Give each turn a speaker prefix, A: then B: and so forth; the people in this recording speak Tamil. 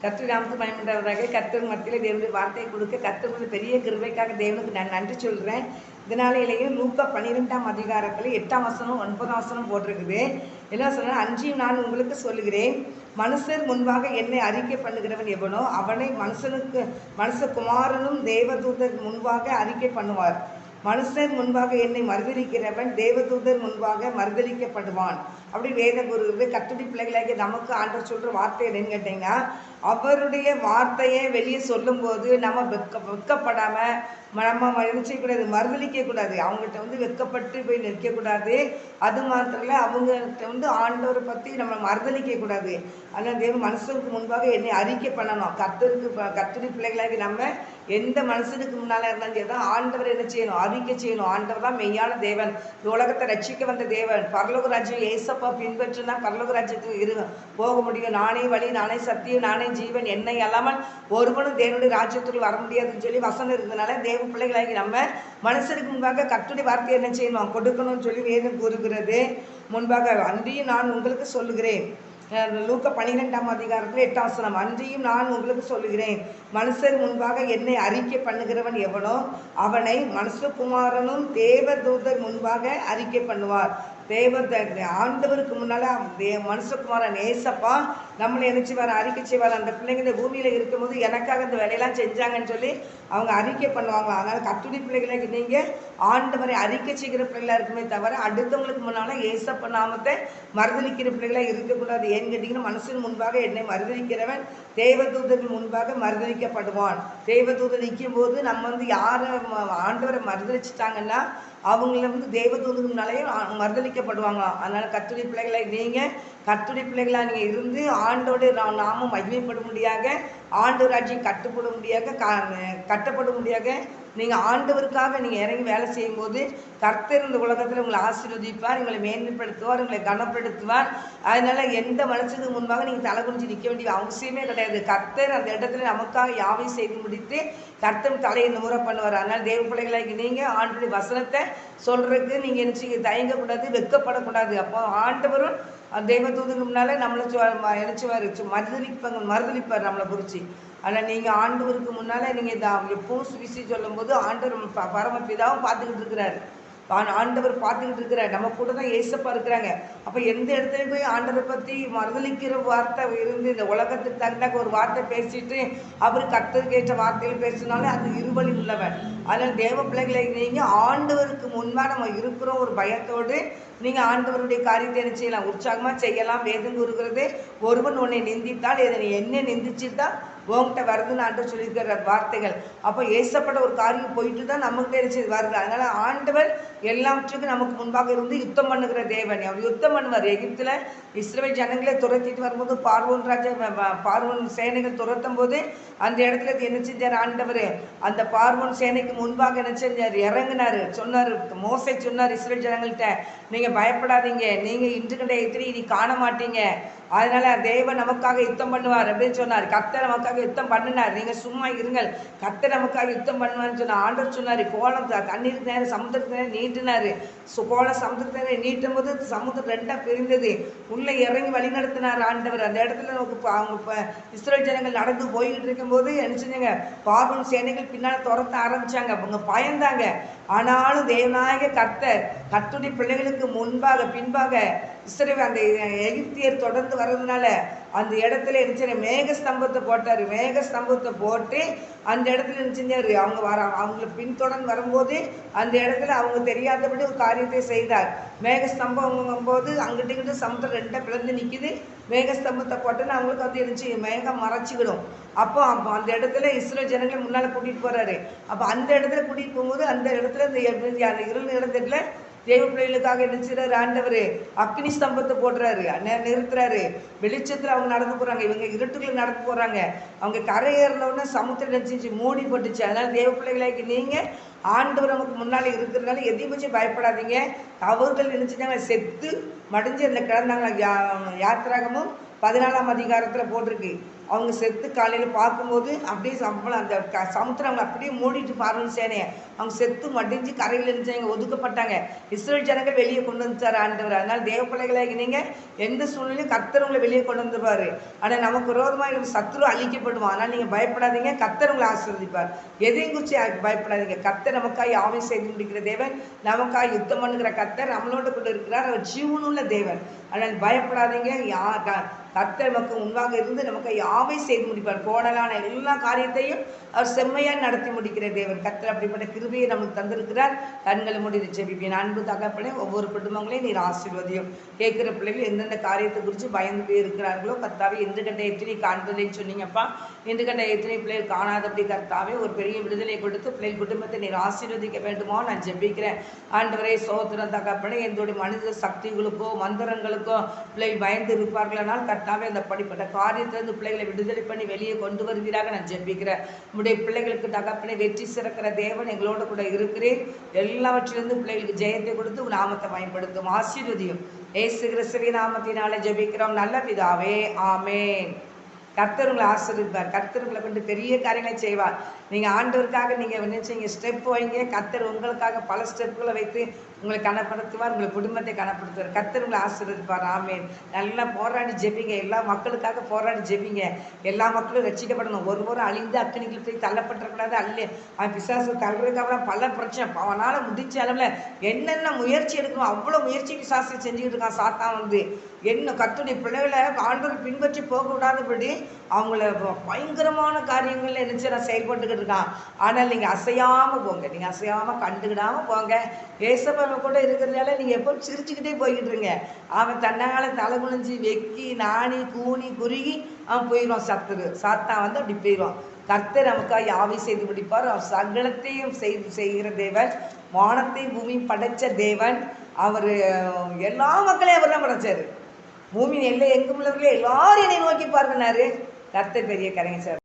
A: கர்த்தர் நாமத்துக்கு மகிமையுண்டாவதாக. கர்த்தர் மத்தியில் தேவனுடைய வார்த்தையை கொடுக்க கர்த்தருடைய பெரிய கிருபைக்காக தேவனுக்கு நான் நன்றி சொல்கிறேன். இதனாலேயே லூக்கா 12ஆம் அதிகாரத்தில் 8ஆம் வசனம் 9ஆம் வசனம் போட்டிருக்குது. என்ன சொன்னால், அன்றியும் நான் உங்களுக்கு சொல்லுகிறேன், மனுஷர் முன்பாக என்னை அறிக்கை பண்ணுகிறவன் எவனோ அவனை மனுஷகுமாரனும் தேவதூதர் முன்பாக அறிக்கை பண்ணுவார். மனுஷர் முன்பாக என்னை மறுதலிக்கிறவன் தேவதூதர் முன்பாக மறுதலிக்கப்படுவான். அப்படி வேத குரு கத்துடி பிள்ளைகளாகி நமக்கு ஆண்டவர் சொல்கிற வார்த்தை என்னன்னு கேட்டிங்கன்னா, அவருடைய வார்த்தையை வெளியே சொல்லும்போது நம்ம வெக்கப்படாமல் நம்ம என்ன செய்யக்கூடாது, மறுதலிக்கக்கூடாது. அவங்ககிட்ட வெக்கப்பட்டு போய் நிற்கக்கூடாது. அது மாத்திரம் இல்லை, அவங்ககிட்ட ஆண்டவரை பற்றி நம்ம மறுதலிக்கக்கூடாது. அதனால் தேவன் மனுஷனுக்கு முன்பாக என்னை அறிக்கை பண்ணணும். கத்துடி பிள்ளைகளாகி நம்ம எந்த மனுஷனுக்கு முன்னால் இருந்தாலும் சரி தான் ஆண்டவர் என்ன செய்யணும், அறிக்கை செய்யணும். ஆண்டவர் தான் மெய்யான தேவன், இந்த உலகத்தை ரட்சிக்க வந்த தேவன். பரலோக ராஜ்யம் ஏசப்பா பின்பற்றினா பரலோக ராஜ்யத்துக்கு போக முடியும். நானே வழி, நானே சத்தியம், நானே ஜீவன், என்னை அல்லாமல் ஒருவனும் தேவனுடைய ராஜ்யத்துக்குள் வர முடியாதுன்னு சொல்லி வசனம் இருந்ததுனால தேவ பிள்ளைகளாகி நம்ம மனுஷருக்கு முன்பாக கர்த்தருடைய வார்த்தையை என்ன செய்யணும், கொடுக்கணும்னு சொல்லி வேதம் கூறுகிறது. முன்பாக அன்றியும் நான் உங்களுக்கு சொல்லுகிறேன். லூக்கா 12ஆம் அதிகாரத்தில் 8ஆம் வசனம், அன்றியும் நான் உங்களுக்கு சொல்லுகிறேன், மனுஷர் முன்பாக என்னை அறிக்கை பண்ணுகிறவன் எவனோ அவனை மனுஷகுமாரனும் தேவதூதர் முன்பாக அறிக்கை பண்ணுவார். ஆண்டவருக்கு முன்னால் மனுஷகுமாரன் ஏசப்பா நம்மளை நினைச்சுவார், அறிக்கை செய்வார். அந்த பிள்ளைங்க இந்த பூமியில் இருக்கும்போது எனக்காக இந்த வேலையெல்லாம் செஞ்சாங்கன்னு சொல்லி அவங்க அறிக்கை பண்ணுவாங்க. அதனால் கத்துடி பிள்ளைகளை நீங்கள் ஆண்டவரை அறிக்கை செய்கிற பிள்ளைகளாக இருக்குமே தவிர அடுத்தவங்களுக்கு முன்னால் ஏசப்பா நாமத்தை மறுதலிக்கிற பிள்ளைகளாக இருக்கக்கூடாது. ஏன்னு கேட்டிங்கன்னா, மனுஷன் முன்பாக என்னை மறுதலிக்கிறவன் தேவதூதர்கள் முன்பாக மறுதலிக்கப்படுவான். தேவதூதர் நிற்கும் போது நம்ம யாரை ஆண்டவரை மறுதலிச்சிட்டாங்கன்னா அவங்கள தேவதூதர்களாலேயே மறுதலிக்கப்படுவாங்களாம். அதனால் கர்த்தருடைய பிள்ளைகளை நீங்கள் கர்த்தருடைய பிள்ளைகளாக நீங்கள் இருந்து ஆண்டோடைய நாமும் மகிமைப்படும்படியாக, ஆண்டவர் ராஜ்யம் கட்டப்படும்படியாக நீங்கள் ஆண்டவருக்காக நீங்கள் இறங்கி வேலை செய்யும்போது கர்த்தர் இந்த உலகத்தில் உங்களை ஆசீர்வதிப்பார், உங்களை மேன்மைப்படுத்துவார், உங்களை கனப்படுத்துவார். அதனால் எந்த மனுஷனுக்கு முன்பாக நீங்கள் தலை குனிஞ்சு நிற்க வேண்டிய அவசியமே கிடையாது. கர்த்தர் அந்த இடத்துல நமக்காக யாவையும் செய்து முடித்து கர்த்தர் தலையை நிமிர பண்ணுவார். அதனால் தேவ பிள்ளைகளாகி நீங்கள் ஆண்டவருடைய வசனத்தை சொல்கிறதுக்கு நீங்கள் என்ன தயங்கக்கூடாது, வெக்கப்படக்கூடாது. அப்போ ஆண்டவரும் தேவதூதனுக்கு முன்னால் நம்மளை நினைச்சுவார், மறுதலிப்பார் நம்மளை குறித்து. ஆனால் நீங்கள் ஆண்டவருக்கு முன்னால் நீங்கள் எப்பவும் சுவிசி சொல்லும் போது ஆண்டவர் பரமபிதாவும் பார்த்துக்கிட்டு இருக்கிறார். ஆண்டவர் பார்த்துக்கிட்டு இருக்கிறார், நம்ம கூட தான் ஏசப்பா இருக்கிறாங்க. அப்போ எந்த இடத்துலையும் போய் ஆண்டவரை பற்றி மறுதலிக்கிற வார்த்தை இருந்து இந்த உலகத்துக்கு தகுந்தாக்க ஒரு வார்த்தை பேசிட்டு அவர் கர்த்தருக்கு ஏற்ற வார்த்தைகள் பேசினாலும் அது இருவழி உள்ளவன். அதனால் தேவ பிள்ளைகளை நீங்கள் ஆண்டவருக்கு முன்பாக நம்ம இருக்கிறோம் ஒரு பயத்தோடு நீங்கள் ஆண்டவருடைய காரியத்தை என்ன செய்யலாம், உற்சாகமாக செய்யலாம். வேதம் கூறுகிறது, ஒருவன் உன்னை நிந்தித்தால் என்ன நிந்திச்சுட்டா உங்ககிட்ட வருதுன்னு ஆண்டவர் சொல்லியிருக்கிற வார்த்தைகள். அப்போ ஏசப்பட்ட ஒரு காரியம் போயிட்டு தான் நம்மகிட்ட என்ன வருது. அதனால் ஆண்டவர் எல்லாவற்றுக்கும் நமக்கு முன்பாக இருந்து யுத்தம் பண்ணுகிற தேவன். அவர் யுத்தம் பண்ணுவார். எகிப்தில் இஸ்ரவேல் ஜனங்களை துரத்திட்டு வரும்போது பார்வோன் சேனைகள் துரத்தும் போது அந்த இடத்துல என்ன செஞ்சார் ஆண்டவர், அந்த பார்வோன் சேனைக்கு முன்பாக என்ன செஞ்சார், இறங்கினார். சொன்னார், மோசே சொன்னார் இஸ்ரவேல் ஜனங்கள்கிட்ட, நீங்கள் பயப்படாதீங்க, நீங்கள் இன்று கண்ட எதிரி இனி காண மாட்டீங்க. அதனால தேவன் நமக்காக யுத்தம் பண்ணுவார் அப்படின்னு சொன்னார். கர்த்தர் நமக்காக யுத்தம் பண்ணினார், நீங்கள் சும்மா இருங்கள், கர்த்தர் நமக்காக யுத்தம் பண்ணுவார்னு சொன்னார். ஆண்டவர் சொன்னார், கோலம் தண்ணீருக்கு நேரம் சமுத்திரத்துக்கு நேரம் நீட்டினார். கோலம் சமுத்திரத்துக்கு நேரம் நீட்டும் போது சமுத்திரம் ரெண்டாக பிரிந்தது. உள்ளே இறங்கி வழி நடத்தினார் ஆண்டவர். அந்த இடத்துல நமக்கு அவங்க இஸ்ரவேல் ஜனங்கள் நடந்து போய்கிட்டு இருக்கும்போது என்ன செஞ்சாங்க, பார்வோன் சேனைகள் பின்னால் துரத்த ஆரம்பிச்சாங்க. அவங்க பயந்தாங்க. ஆனாலும் தேவநாயக கர்த்தருடைய பிள்ளைகளுக்கு முன்பாக பின்பாக இஸ்ரவேல் அந்த எகிப்தியர் தொடர்ந்து வர்றதுனால அந்த இடத்துல இருந்துச்சு மேகஸ்தம்பத்தை போட்டார். மேகஸ்தம்பத்தை போட்டு அந்த இடத்துல இருந்துச்சார். அவங்கள பின்தொடர்ந்து வரும்போது அந்த இடத்துல அவங்க தெரியாதபடி ஒரு காரியத்தை செய்தார். மேகஸ்தம்பம் போது அங்கிட்டு இங்கிட்டு சமுத்திரம் ரெண்டாக பிளந்து நிற்கிது. மேகஸ்தம்பத்தை போட்டோன்னு அவங்களுக்கு இருந்துச்சு மேகம் மறைச்சிக்கிடும். அப்போ அந்த இடத்துல இஸ்ரவேல் ஜனங்களை முன்னால் கூட்டிகிட்டு போகிறாரு. அப்போ அந்த இடத்துல கூட்டிகிட்டு போகும்போது அந்த இடத்துல இந்த இருள் இடத்துல தேவ பிள்ளைகளுக்காக நினைச்சுறாரு ஆண்டவர் அக்னி ஸ்தம்பத்தை போடுறாரு, நிறுத்துறாரு. வெளிச்சத்தில் அவங்க நடந்து போகிறாங்க, இவங்க இருட்டுக்குள்ள நடந்து போகிறாங்க. அவங்க கரை ஏறினவுடனே சமுத்திரம் நினைச்சு மூடி போட்டுச்சு. அதனால் தேவ பிள்ளைகளாக்கி நீங்கள் ஆண்டவர் நமக்கு முன்னால் இருக்கிறதுனால எதையும் வச்சு பயப்படாதீங்க. அவர்கள் நினைச்சுட்டாங்க செத்து மடிஞ்சு அதில் கிடந்தாங்க. யாத்திராகமும் 14ஆம் அதிகாரத்தில் போட்டிருக்கு. அவங்க செத்து காலையில் பார்க்கும்போது அப்படியே அந்த சமுத்திரம் அவங்களை அப்படியே மூடிட்டு பார்வன் சேனையை அவங்க செத்து மடிஞ்சு கரையில் இருந்துச்சு ஒதுக்கப்பட்டாங்க. இஸ்ரேல் ஜனங்கள் வெளியே கொண்டு வந்துட்டார் ஆண்டவர். அதனால் தேவ பிள்ளைகளை நீங்கள் எந்த சூழ்நிலையும் கர்த்தர் உங்களை வெளியே கொண்டு வந்துருவார். ஆனால் நமக்கு விரோதமாக சத்ரு அழிக்கப்படுவான். ஆனால் நீங்கள் பயப்படாதீங்க, கர்த்தர் உங்களை ஆசீர்வதிப்பார். எதையும் குறித்து பயப்படாதீங்க. கர்த்தர் நமக்காக யாவை செய்து முடிக்கிற தேவன், நமக்காக யுத்தம் பண்ணுகிற கர்த்தர் நம்மளோட கூட இருக்கிறார். அவர் ஜீவனுள்ள தேவன். ஆனால் பயப்படாதீங்க. கர்த்தர் நமக்கு முன்பாக இருந்து நமக்கு யாவை செய்து முடிப்பார். கோடலான எல்லா காரியத்தையும் அவர் செம்மையாக நடத்தி முடிக்கிற தேவன். கர்த்தர் அப்படிப்பட்ட கிருபையை நமக்கு தந்திருக்கிறார். கண்களை முடிந்து ஜெபிப்பேன். அன்பு தகப்பனே, ஒவ்வொரு குடும்பங்களையும் நீர் ஆசீர்வதியும். கேட்குற பிள்ளைகள் எந்தெந்த காரியத்தை குறித்து பயந்து போய் இருக்கிறார்களோ கர்த்தாவே, இன்று கண்ட எத்தனை காண்பதுன்னு சொன்னீங்கப்பா. இன்று கண்ட எத்தனை பிள்ளைகள் காணாதபடி கர்த்தாவே ஒரு பெரிய விடுதலை கொடுத்து பிள்ளைகள் குடும்பத்தை நீர் ஆசீர்வதிக்க வேண்டுமோ நான் ஜெபிக்கிறேன். ஆண்டவரே சோத்திரம் தகப்பனே, என்னுடைய மனித சக்திகளுக்கோ மந்திரங்களுக்கோ பிள்ளைகள் பயந்து இருப்பார்களானால் கர்த்தாவே அந்த படிப்பட்ட காரியத்திலிருந்து பிள்ளைகளை விடுதலை பண்ணி வெளியே கொண்டு வருவீராக நான் ஜெபிக்கிறேன். உங்களுடைய பிள்ளைகளுக்கு தகப்பனை வெற்றி சிறக்கிற தேவன் எங்களோட கூட இருக்கிறேன். எல்லாவற்றிலிருந்து பிள்ளைகளுக்கு ஜெயத்தை கொடுத்து நாமத்தை பயன்படுத்தும். ஆசீர்வதியும். இயேசு கிறிஸ்துவின் நாமத்தினாலே ஜெபிக்கிறோம் நல்ல பிதாவே, ஆமென். கர்த்தர் உங்களை ஆசீர்வதிப்பார். கர்த்தர் உங்களை கொண்டு பெரிய காரியங்களை செய்வார். நீங்கள் ஆண்டவருக்காக நீங்கள் நினைச்சீங்க ஸ்டெப் வைங்க. கர்த்தர் உங்களுக்காக பல ஸ்டெப்புகளை வைத்து உங்களை கனப்படுத்துவார். உங்களை குடும்பத்தை கனப்படுத்துவார். கர்த்தர் உங்களை ஆசீர்வதிப்பார். ஆமென். நல்லா போராடி ஜெபிங்க. எல்லா மக்களுக்காக போராடி ஜெபிங்க. எல்லா மக்களும் ரட்சிக்கப்படணும். ஒருவரும் அழிந்து அக்கினிகள் போய் தள்ளப்பட்டக்கூடாது. அவன் பிசாசு தள்ளுறதுக்காக பல பிரச்சனை. அவனால் முடிச்ச அளவில் என்னென்ன முயற்சி எடுக்கணும் அவ்வளோ முயற்சி பிசாசு செஞ்சுக்கிட்டு இருக்கான் சாத்தான். என்ன கர்த்தருடைய பிள்ளைகளை ஆண்டவர் பின்பற்றி போக விடாதபடி அவங்கள பயங்கரமான காரியங்கள்ல என்ன செய்ய செயல்பட்டுக்கிட்டு இருக்கான். ஆனால் நீங்கள் அசையாமல் போங்க. நீங்கள் அசையாமல் கண்டுக்கிடாமல் போங்க. ஏசப்பா கூட இருக்கிறதால நீங்கள் எப்போ சிரிச்சுக்கிட்டே போய்கிட்டு இருங்க. அவன் தன்னால தலை குனிஞ்சு வெக்கி நாணி கூனி குறுகி அவன் போயிடுவான். சாத்தான் அப்படி போயிடுவான். கர்த்தர் நமக்காக யாவை செய்து முடிப்பார். அவர் சகலத்தையும் செய்கிற தேவன். வானத்தையும் பூமியும் படைச்ச தேவன். அவர் எல்லா மக்களையும் அவர் தான் படைச்சாரு. பூமியின் எல்லை எங்கும் உள்ளவர்களே எல்லாரும் என்னை நோக்கி பார்க்கனாரு. கர்த்தர் பெரிய கரைங்க சார்.